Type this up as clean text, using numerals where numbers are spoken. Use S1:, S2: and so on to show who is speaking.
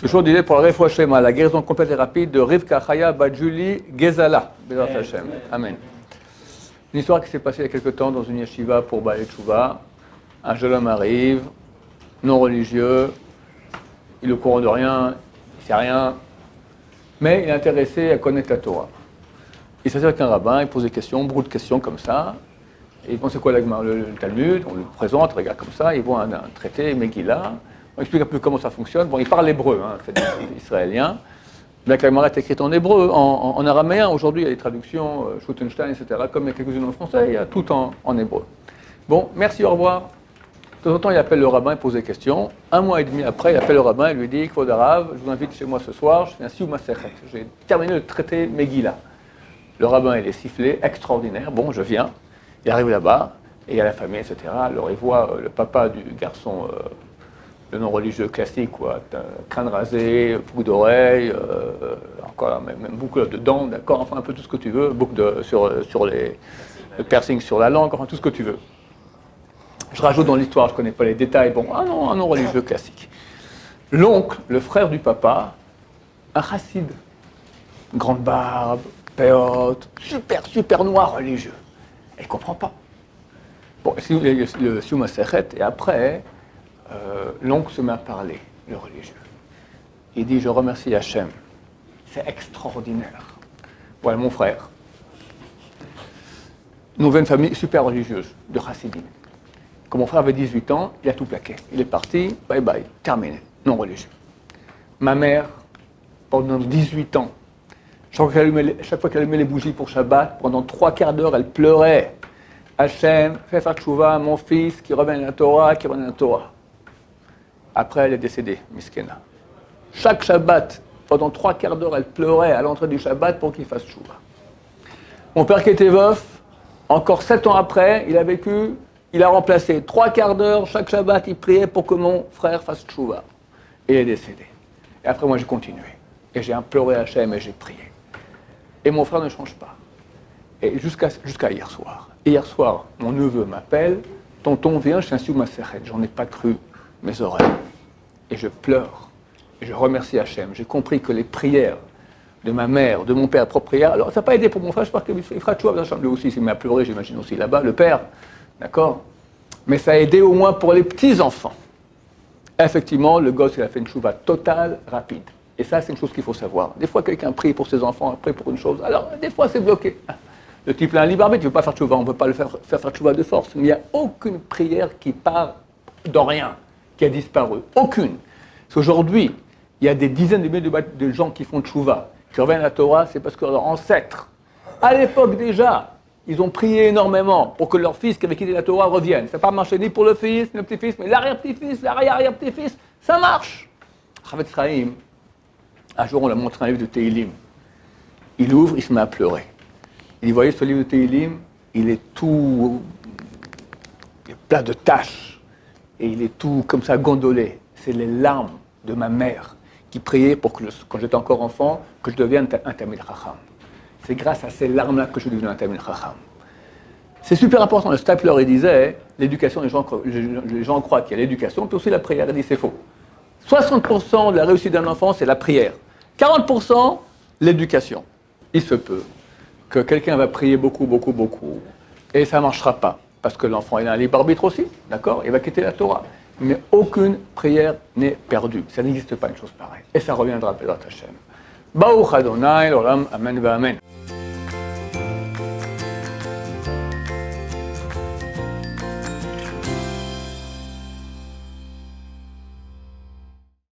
S1: Toujours disait pour la Refoua Shema, la guérison complète et rapide de Rivka Chaya Bat Julie Gezala. Bézat Hashem. Amen. Une histoire qui s'est passée il y a quelque temps dans une yeshiva pour Baalei Tshuva. Un jeune homme arrive, non religieux, il est au courant de rien, il ne sait rien, mais il est intéressé à connaître la Torah. Il s'assied avec un rabbin, il pose des questions, beaucoup de questions comme ça. Et il pense c'est quoi le Talmud, on le présente, il regarde comme ça, il voit un traité, Megillah, on explique un peu comment ça fonctionne. Bon, il parle hébreu, hein, c'est israélien. La Gemara est écrite en hébreu, en araméen. Aujourd'hui, il y a des traductions, Schuttenstein, etc. Comme il y a quelques-unes en français, il y a tout en hébreu. Bon, merci, au revoir. De temps en temps, il appelle le rabbin, il pose des questions. Un mois et demi après, il appelle le rabbin et lui dit Kvod Harav, je vous invite chez moi ce soir, je fais un Sioum Masechet. J'ai terminé le traité Megillah. Le rabbin, il est sifflé, extraordinaire. Bon, je viens. Il arrive là-bas, et il y a la famille, etc. Alors, il voit le papa du garçon, le non-religieux classique, quoi. Crâne rasé, boucle d'oreille, encore même boucle de dents, d'accord, enfin un peu tout ce que tu veux, boucle sur le piercing sur la langue, enfin tout ce que tu veux. Je rajoute dans l'histoire, je ne connais pas les détails, bon, un non-religieux classique. L'oncle, le frère du papa, un chassid, grande barbe, péote, super noir religieux. Il ne comprend pas. Bon, le Sioum Masechet, et après, l'oncle se met à parler, le religieux. Il dit, je remercie Hachem. C'est extraordinaire. Voilà mon frère. Nous venons d'une famille super religieuse, de chassidim. Quand mon frère avait 18 ans, il a tout plaqué. Il est parti, bye bye, terminé, non religieux. Ma mère, pendant 18 ans, chaque fois qu'elle allumait les bougies pour Shabbat, pendant 3/4 d'heure, elle pleurait. Hachem, fais faire tchouva, mon fils, qui revient à la Torah, qui revient à la Torah. Après, elle est décédée, Miskena. Chaque Shabbat, pendant 3/4 d'heure, elle pleurait à l'entrée du Shabbat pour qu'il fasse tchouva. Mon père qui était veuf, encore 7 ans après, il a remplacé 3/4 d'heure, chaque Shabbat, il priait pour que mon frère fasse tchouva. Et il est décédé. Et après, moi, j'ai continué. Et j'ai imploré Hachem et j'ai prié. Et mon frère ne change pas. Et jusqu'à hier soir. Hier soir, mon neveu m'appelle, tonton, viens, je suis un Sioum Masechet. J'en ai pas cru mes oreilles. Et je pleure. Et je remercie Hachem. J'ai compris que les prières de ma mère, de mon père, propre prière, alors ça n'a pas aidé pour mon frère, je pense qu'il fera tchouva, lui aussi, il m'a pleuré, j'imagine aussi là-bas, le père, d'accord? Mais ça a aidé au moins pour les petits-enfants. Effectivement, le gosse, il a fait une tchouva totale, rapide. Et ça, c'est une chose qu'il faut savoir. Des fois, quelqu'un prie pour ses enfants, prie pour une chose. Alors, des fois, c'est bloqué. Le type a un libre arbitre, il ne veut pas faire tchouva, on ne peut pas le faire tchouva de force. Mais il n'y a aucune prière qui part de rien, qui a disparu. Aucune. Parce qu'aujourd'hui, il y a des dizaines de milliers de gens qui font tchouva, qui reviennent à la Torah, c'est parce que leurs ancêtres, à l'époque déjà, ils ont prié énormément pour que leur fils qui avait quitté la Torah revienne. Ça n'a pas marché ni pour le fils, ni le petit-fils, mais l'arrière-petit-fils, l'arrière-petit-fils, ça marche. Chavetz Chaim, un jour, on lui a montré un livre de Tehillim. Il ouvre, il se met à pleurer. Il dit, voyez, ce livre de Tehillim, il est tout... il est plein de taches. Et il est tout comme ça gondolé. C'est les larmes de ma mère qui priait pour que, quand j'étais encore enfant, que je devienne un Talmid Chacham. C'est grâce à ces larmes-là que je deviens un Talmid Chacham. C'est super important. Le Stapler, il disait, l'éducation, les gens croient qu'il y a l'éducation, puis aussi la prière. Il dit, c'est faux. 60% de la réussite d'un enfant, c'est la prière. 40%, l'éducation. Il se peut que quelqu'un va prier beaucoup, et ça ne marchera pas. Parce que l'enfant, il a un libre arbitre aussi, d'accord? Il va quitter la Torah. Mais aucune prière n'est perdue. Ça n'existe pas une chose pareille. Et ça reviendra à Bézat Hashem. Baruch Adonai, l'olam, amen, amen.